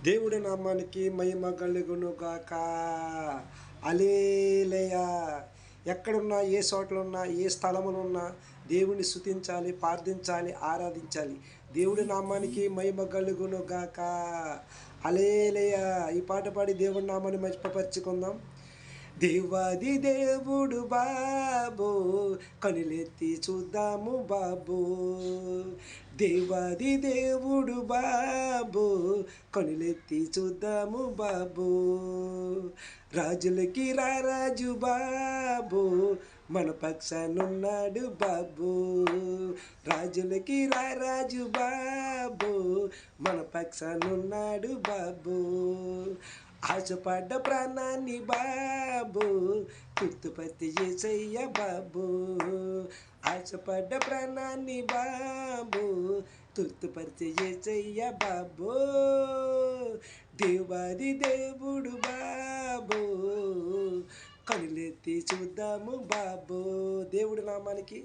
దేవుడి నామానికి మహిమ కలుగును గాక. హల్లెలూయా. ఎక్కడున్నా, ఏ చోట్లున్నా, ఏ స్థలములున్నా దేవుని స్తుతించాలి, ప్రార్థించాలి, ఆరాధించాలి. దేవుడి నామానికి మహిమ కలుగును గాక. హల్లెలూయా. ఈ పాట పాడి దేవుడి నామాన్ని మహిమపరచుకుందాం. దేవాది దేవుడు బాబు, కనులెత్తి చూద్దాము బాబు. దేవాది దేవుడు బాబు, కనులెత్తి చూద్దాము బాబు. రాజులకి రారాజు బాబు, మన పక్షానున్నాడు బాబు. రాజులకి రారాజు బాబు, మన పక్షానున్నాడు బాబు. ఆశపడ్డ ప్రాణాన్ని బాబు, గుర్తుపట్టి యేసయ్య బాబు. ఆశపడ్డ ప్రాణాన్ని బాబు, గుర్తుపట్టి యేసయ్య బాబు. దేవాది దేవుడు బాబు, కనులెత్తి చూద్దాము బాబు. దేవుడి నామానికి